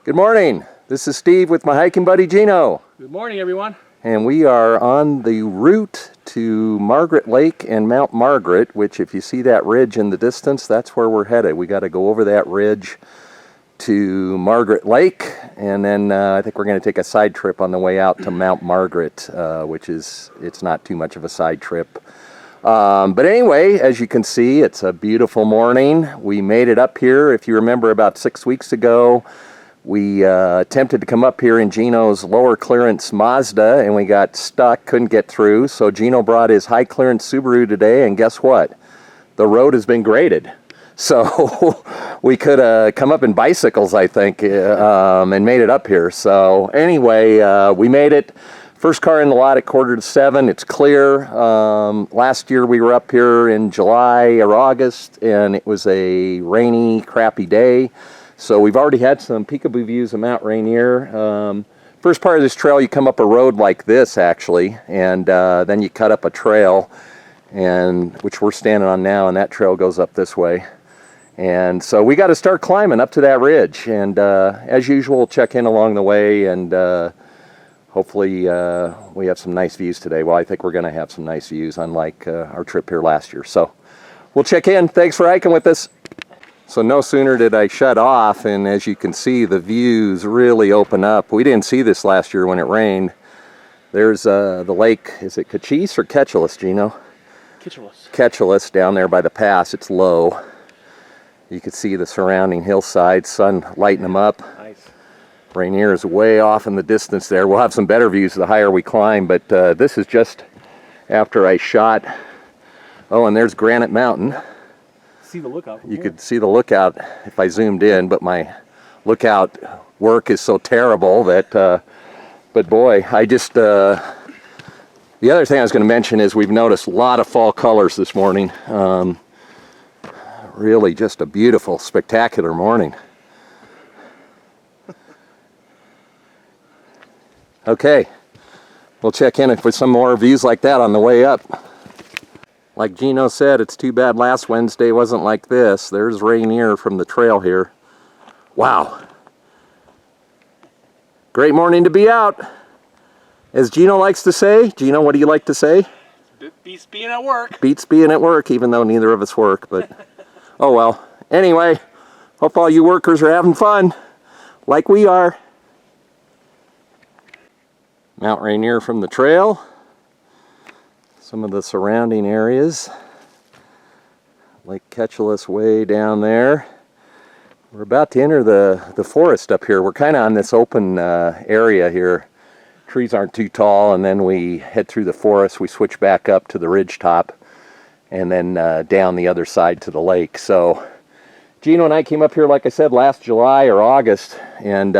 Good morning. This is Steve with my hiking buddy Gino. Good morning, everyone. And we are on the route to Margaret Lake and Mount Margaret, which if you see that ridge in the distance, that's where we're headed. We got to go over that ridge to Margaret Lake, and then I think we're going to take a side trip on the way out to Mount Margaret, it's not too much of a side trip. But anyway, as you can see, it's a beautiful morning. We made it up here. If you remember, about 6 weeks ago, we attempted to come up here in Gino's lower clearance Mazda, and we got stuck, couldn't get through. So Gino brought his high clearance Subaru today, and guess what? The road has been graded. So we could come up in bicycles, I think, and made it up here. So anyway, we made it. First car in the lot at 6:45. It's clear. Last year we were up here in July or August, and it was a rainy, crappy day. So we've already had some peekaboo views of Mount Rainier. First part of this trail, you come up a road like this, actually, and then you cut up a trail, which we're standing on now, and that trail goes up this way. And so we got to start climbing up to that ridge, and as usual, we'll check in along the way, and hopefully we have some nice views today. Well, I think we're going to have some nice views, unlike our trip here last year. So we'll check in. Thanks for hiking with us. So no sooner did I shut off, and as you can see, the views really open up. We didn't see this last year when it rained. There's the lake. Is it Cachis or Ketchelis, Gino? Ketchelis. Ketchelis down there by the pass. It's low. You can see the surrounding hillsides, sun lighting them up. Nice. Rainier is way off in the distance there. We'll have some better views the higher we climb, but this is just after I shot. Oh, and there's Granite Mountain. See the lookout. You could see the lookout if I zoomed in, but my lookout work is so terrible that, but boy, I just, the other thing I was going to mention is we've noticed a lot of fall colors this morning. Really just a beautiful, spectacular morning. Okay, we'll check in with some more views like that on the way up. Like Gino said, it's too bad last Wednesday wasn't like this. There's Rainier from the trail here. Wow. Great morning to be out. As Gino likes to say. Gino, what do you like to say? Beats being at work. Beats being at work, even though neither of us work, but oh well. Anyway, hope all you workers are having fun, like we are. Mount Rainier from the trail. Some of the surrounding areas. Lake Ketchelis way down there. We're about to enter the forest up here. We're kind of on this open area here. Trees aren't too tall, and then we head through the forest. We switch back up to the ridge top, and then down the other side to the lake. So Gino and I came up here, like I said, last July or August, and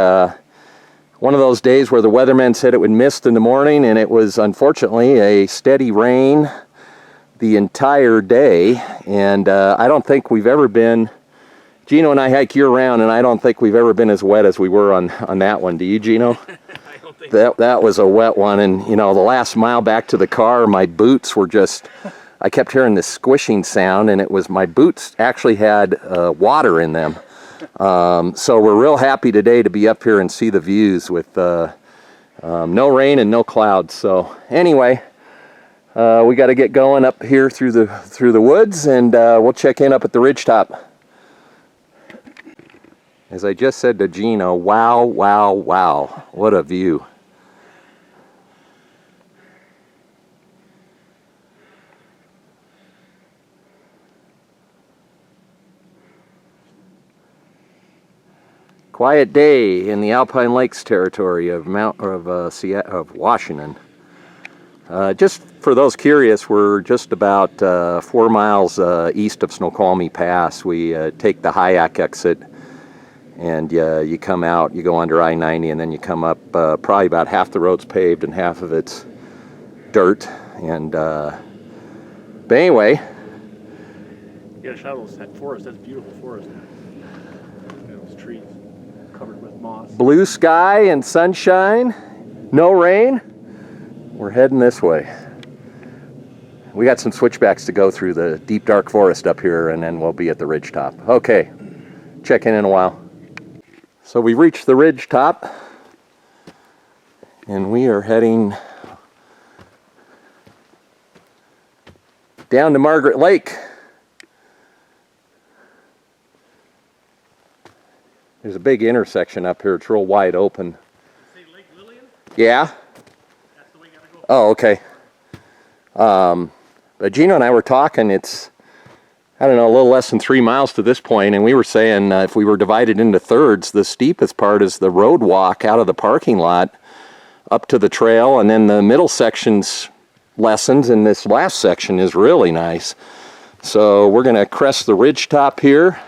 one of those days where the weatherman said it would mist in the morning, and it was unfortunately a steady rain the entire day. And I don't think we've ever been, Gino and I hike year round, and I don't think we've ever been as wet as we were on that one. Do you, Gino? I don't think that was a wet one, and you know, the last mile back to the car, my boots were just, I kept hearing this squishing sound, and it was my boots actually had water in them. So we're real happy today to be up here and see the views with no rain and no clouds. So anyway, we got to get going up here through the woods, and we'll check in up at the ridge top. As I just said to Gino, wow, wow, wow, what a view. Quiet day in the Alpine Lakes territory of Washington. Just for those curious, we're just about 4 miles east of Snoqualmie Pass. We take the Hyack exit, and you come out, you go under I-90, and then you come up. Probably about half the road's paved and half of it's dirt. And but anyway, you got a shot of that forest. That's beautiful forest. Those trees covered with moss. Blue sky and sunshine, no rain. We're heading this way. We got some switchbacks to go through the deep dark forest up here, and then we'll be at the ridge top. Okay, check in a while. So we reached the ridge top, and we are heading down to Margaret Lake. There's a big intersection up here. It's real wide open. Say Lake Lillian? Yeah? That's the way you gotta go. Oh, okay. But Gino and I were talking, it's, I don't know, a little less than 3 miles to this point, and we were saying if we were divided into thirds, the steepest part is the road walk out of the parking lot up to the trail, and then the middle section's lessened, and this last section is really nice. So we're going to crest the ridge top here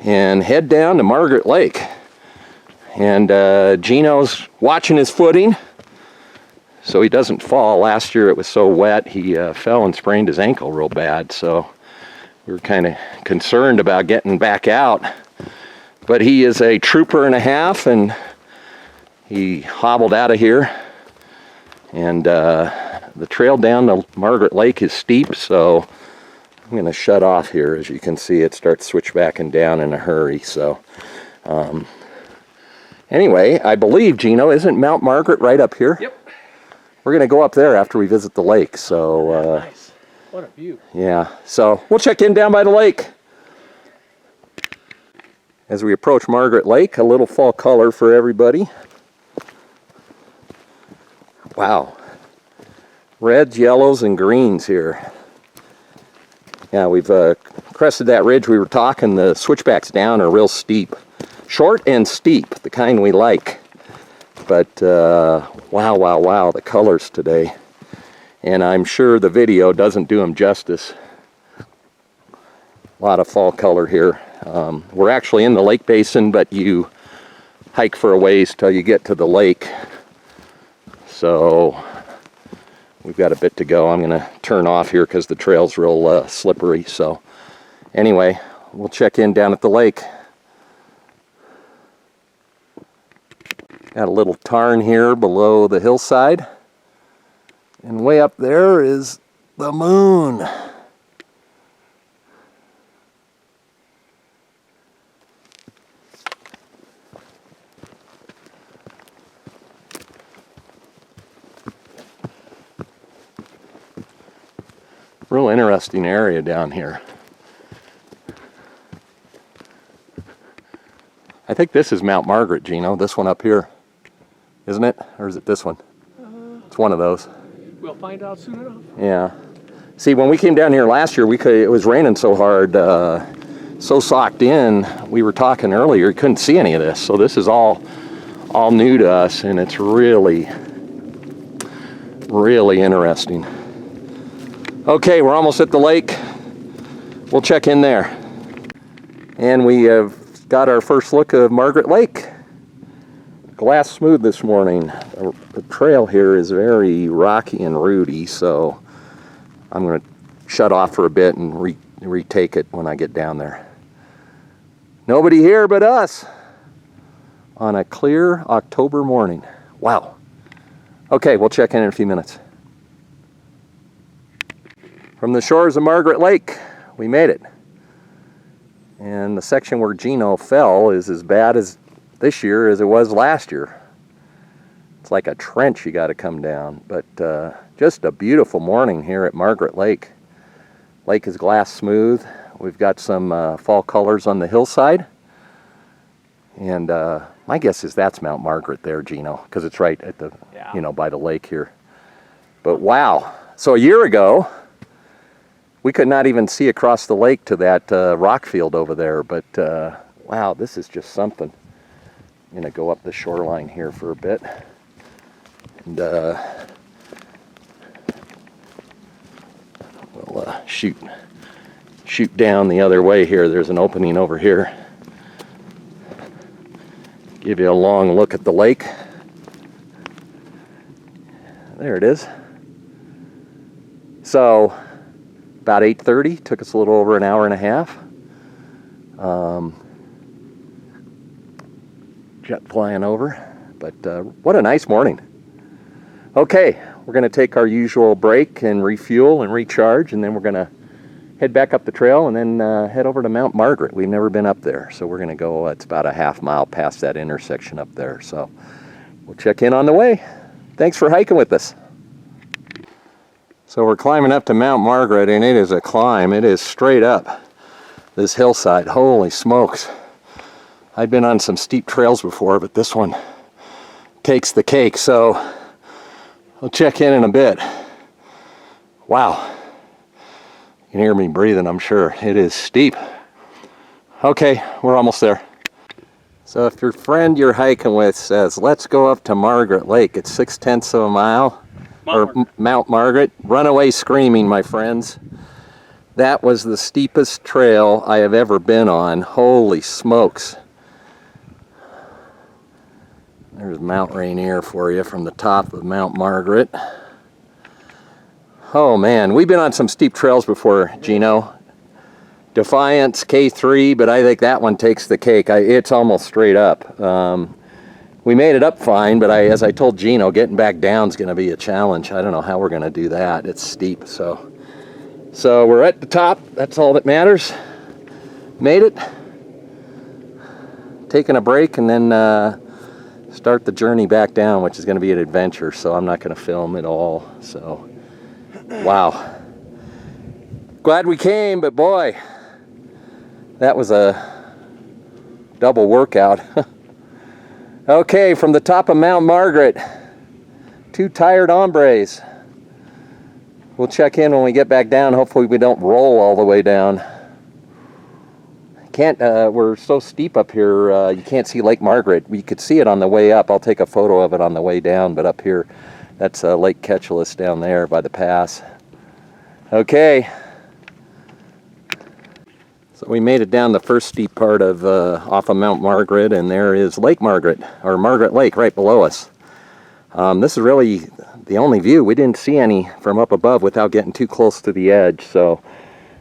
and head down to Margaret Lake. And Gino's watching his footing so he doesn't fall. Last year it was so wet he fell and sprained his ankle real bad, so we were kind of concerned about getting back out. But he is a trooper and a half, and he hobbled out of here. And the trail down to Margaret Lake is steep, so I'm going to shut off here. As you can see, it starts switchbacking down in a hurry. So anyway, I believe, Gino, isn't Mount Margaret right up here? Yep. We're going to go up there after we visit the lake. So Nice. What a view. yeah, so we'll check in down by the lake. As we approach Margaret Lake, a little fall color for everybody. Wow. Reds, yellows, and greens here. Yeah, we've crested that ridge we were talking. The switchbacks down are real steep. Short and steep, the kind we like. But wow, wow, wow, the colors today. And I'm sure the video doesn't do them justice. A lot of fall color here. We're actually in the lake basin, but you hike for a ways till you get to the lake. So we've got a bit to go. I'm going to turn off here because the trail's real slippery. So anyway, we'll check in down at the lake. Got a little tarn here below the hillside. And way up there is the moon. Real interesting area down here. I think this is Mount Margaret, Gino. This one up here, isn't it? Or is it this one? It's one of those. We'll find out soon enough. Yeah. See, when we came down here last year, it was raining so hard, so socked in. We were talking earlier, you couldn't see any of this. So this is all new to us, and it's really, really interesting. Okay, we're almost at the lake. We'll check in there. And we have got our first look of Margaret Lake. Glass smooth this morning. The trail here is very rocky and rooty, so I'm going to shut off for a bit and retake it when I get down there. Nobody here but us on a clear October morning. Wow. Okay, we'll check in a few minutes. From the shores of Margaret Lake, we made it. And the section where Gino fell is as bad as this year as it was last year. It's like a trench you got to come down. But just a beautiful morning here at Margaret Lake. Lake is glass smooth. We've got some fall colors on the hillside. And my guess is that's Mount Margaret there, Gino, because it's right at the, by the lake here. But wow. So a year ago, we could not even see across the lake to that rock field over there, but wow, this is just something. I'm going to go up the shoreline here for a bit. And we'll shoot down the other way here. There's an opening over here. Give you a long look at the lake. There it is. So, about 8:30, took us a little over an hour and a half. Jet flying over, but what a nice morning. Okay, we're going to take our usual break and refuel and recharge, and then we're going to head back up the trail and then head over to Mount Margaret. We've never been up there, so we're going to go, it's about a half mile past that intersection up there. So we'll check in on the way. Thanks for hiking with us. So we're climbing up to Mount Margaret, and it is a climb. It is straight up this hillside. Holy smokes. I've been on some steep trails before, but this one takes the cake. So we'll check in a bit. Wow. You can hear me breathing, I'm sure. It is steep. Okay, we're almost there. So if your friend you're hiking with says, let's go up to Margaret Lake, it's 6/10 of a mile, Mount Margaret, run away screaming, my friends. That was the steepest trail I have ever been on. Holy smokes. There's Mount Rainier for you from the top of Mount Margaret. Oh man, we've been on some steep trails before, Gino. Defiance, K3, but I think that one takes the cake. It's almost straight up. We made it up fine, but as I told Gino, getting back down is going to be a challenge. I don't know how we're going to do that. It's steep, so we're at the top. That's all that matters. Made it. Taking a break and then start the journey back down, which is going to be an adventure, so I'm not going to film it all. So, wow. Glad we came, but boy, that was a double workout. Okay, from the top of Mount Margaret, two tired hombres. We'll check in when we get back down. Hopefully we don't roll all the way down. We're so steep up here, you can't see Lake Margaret. We could see it on the way up. I'll take a photo of it on the way down, but up here, that's Lake Ketchelis down there by the pass. Okay. So we made it down the first steep part of off of Mount Margaret, and there is Lake Margaret, or Margaret Lake, right below us. This is really the only view. We didn't see any from up above without getting too close to the edge, so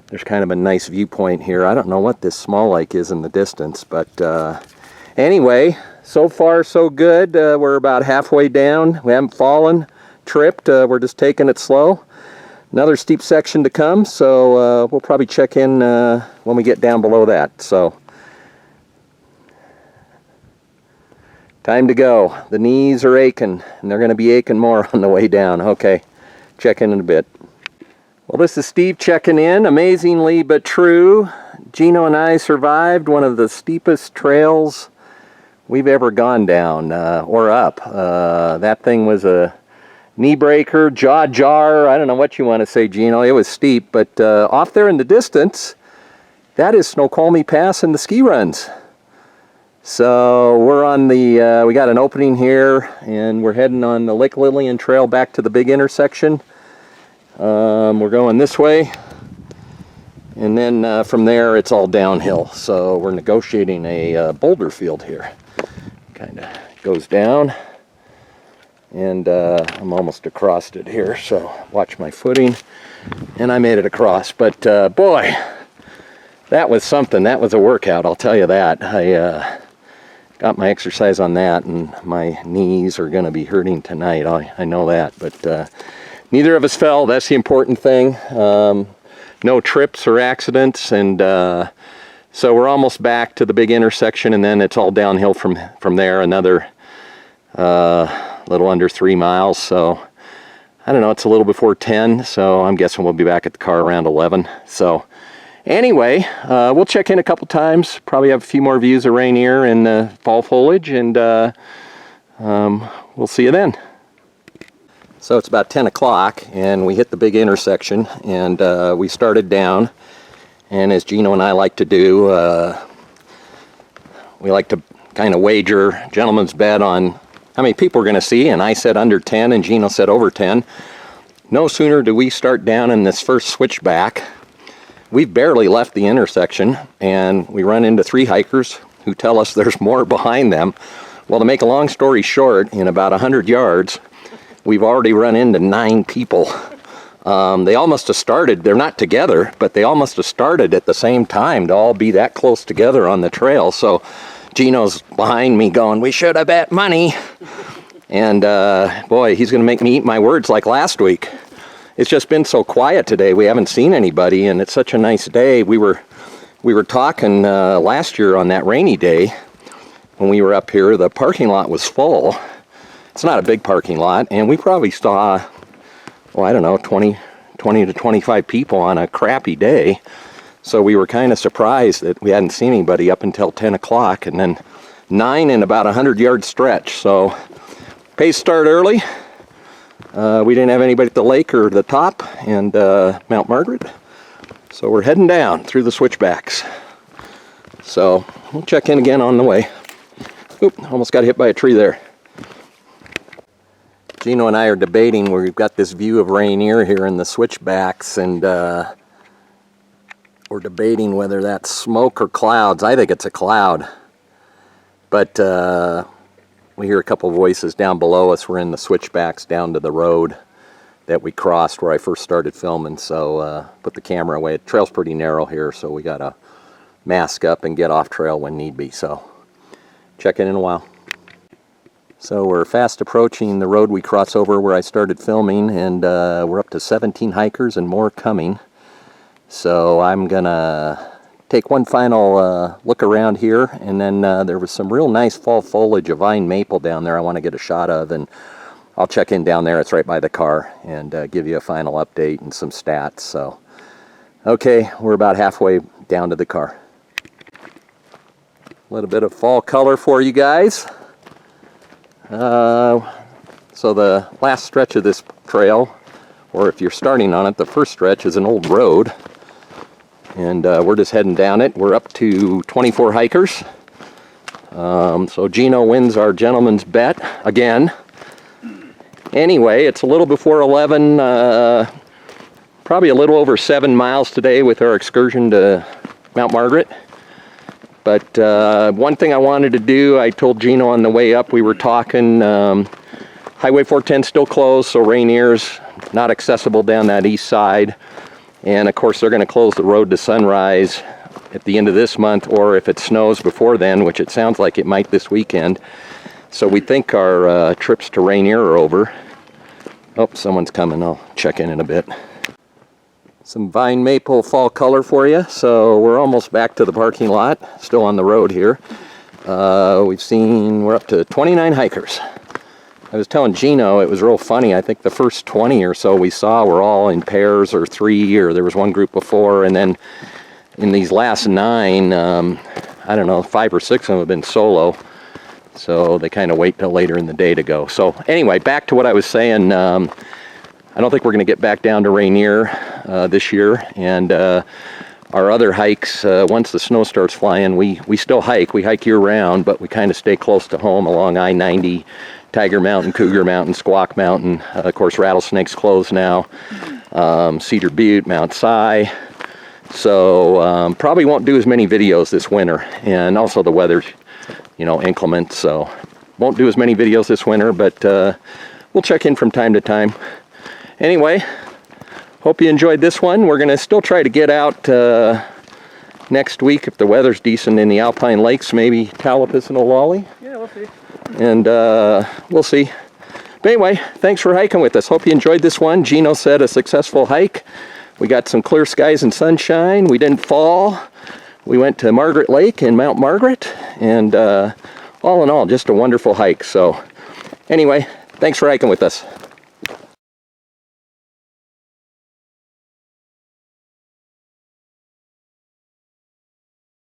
there's kind of a nice viewpoint here. I don't know what this small lake is in the distance, but anyway, so far so good. We're about halfway down. We haven't fallen, tripped. We're just taking it slow. Another steep section to come, so we'll probably check in when we get down below that. So, time to go. The knees are aching, and they're going to be aching more on the way down. Okay, check in a bit. Well, this is Steve checking in. Amazingly but true, Gino and I survived one of the steepest trails we've ever gone down or up. That thing was a knee breaker, jaw jar, I don't know what you want to say, Gino. It was steep, but off there in the distance, that is Snoqualmie Pass and the ski runs. So we're on the, we got an opening here, and we're heading on the Lake Lillian Trail back to the big intersection. We're going this way, and then from there it's all downhill. So we're negotiating a boulder field here. Kind of goes down. And I'm almost across it here, so watch my footing. And I made it across, but boy, that was something. That was a workout, I'll tell you that. I got my exercise on that, and my knees are going to be hurting tonight. I know that, but neither of us fell. That's the important thing. No trips or accidents, and so we're almost back to the big intersection, and then it's all downhill from there. Another little under 3 miles, so I don't know, it's a little before 10, so I'm guessing we'll be back at the car around 11. So anyway, we'll check in a couple times, probably have a few more views of Rainier and the fall foliage, and we'll see you then. So it's about 10 o'clock, and we hit the big intersection, and we started down, and as Gino and I like to do, we like to kind of wager gentleman's bet on how many people we're going to see, and I said under 10, and Gino said over 10. No sooner do we start down in this first switchback, we've barely left the intersection, and we run into 3 hikers who tell us there's more behind them. Well, to make a long story short, in about 100 yards, we've already run into 9 people. They all must have started, they're not together, but they all must have started at the same time to all be that close together on the trail. So Gino's behind me going, we should have bet money. And boy, he's going to make me eat my words like last week. it's just been so quiet today. We haven't seen anybody, and it's such a nice day. We were talking last year on that rainy day when we were up here. The parking lot was full. It's not a big parking lot, and we probably saw, well, I don't know, 20 to 25 people on a crappy day. So we were kind of surprised that we hadn't seen anybody up until 10 o'clock, and then 9 in about a 100-yard stretch. So pace start early. We didn't have anybody at the lake or the top and Mount Margaret. So we're heading down through the switchbacks. So we'll check in again on the way. Oop, almost got hit by a tree there. Gino and I are debating where we've got this view of Rainier here in the switchbacks, and we're debating whether that's smoke or clouds. I think it's a cloud. But we hear a couple voices down below us. We're in the switchbacks down to the road that we crossed where I first started filming. So put the camera away. The trail's pretty narrow here, so we got to mask up and get off trail when need be. So check in a while. So we're fast approaching the road we cross over where I started filming, and we're up to 17 hikers and more coming. So I'm gonna take one final look around here, and then there was some real nice fall foliage of vine maple down there I want to get a shot of, and I'll check in down there. It's right by the car, and give you a final update and some stats. So okay, we're about halfway down to the car. A little bit of fall color for you guys. So the last stretch of this trail, or if you're starting on it, the first stretch is an old road, and we're just heading down it. We're up to 24 hikers. So Gino wins our gentleman's bet again. Anyway, it's a little before 11, probably a little over 7 miles today with our excursion to Mount Margaret. But one thing I wanted to do, I told Gino on the way up, we were talking, Highway 410 still closed, so Rainier's not accessible down that east side. And of course they're going to close the road to Sunrise at the end of this month, or if it snows before then, which it sounds like it might this weekend. So we think our trips to Rainier are over. Oh, someone's coming. I'll check in a bit. Some vine maple fall color for you. So we're almost back to the parking lot, still on the road here. We're up to 29 hikers. I was telling Gino, it was real funny. I think the first 20 or so we saw were all in pairs or 3, or there was one group of 4, and then in these last 9, I don't know, 5 or 6 of them have been solo. So they kind of wait till later in the day to go. So anyway, back to what I was saying. I don't think we're going to get back down to Rainier this year, and our other hikes, once the snow starts flying, we still hike. We hike year-round, but we kind of stay close to home along I-90, Tiger Mountain, Cougar Mountain, Squawk Mountain. Of course, Rattlesnake's closed now. Cedar Butte, Mount Si. So probably won't do as many videos this winter, and also the weather's, inclement, so won't do as many videos this winter, but we'll check in from time to time. Anyway, hope you enjoyed this one. We're going to still try to get out next week if the weather's decent in the Alpine Lakes, maybe Talipus and Olali. Yeah, we'll see. And we'll see. But anyway, thanks for hiking with us. Hope you enjoyed this one. Gino said a successful hike. We got some clear skies and sunshine. We didn't fall. We went to Margaret Lake and Mount Margaret. And all in all, just a wonderful hike. So anyway, thanks for hiking with us.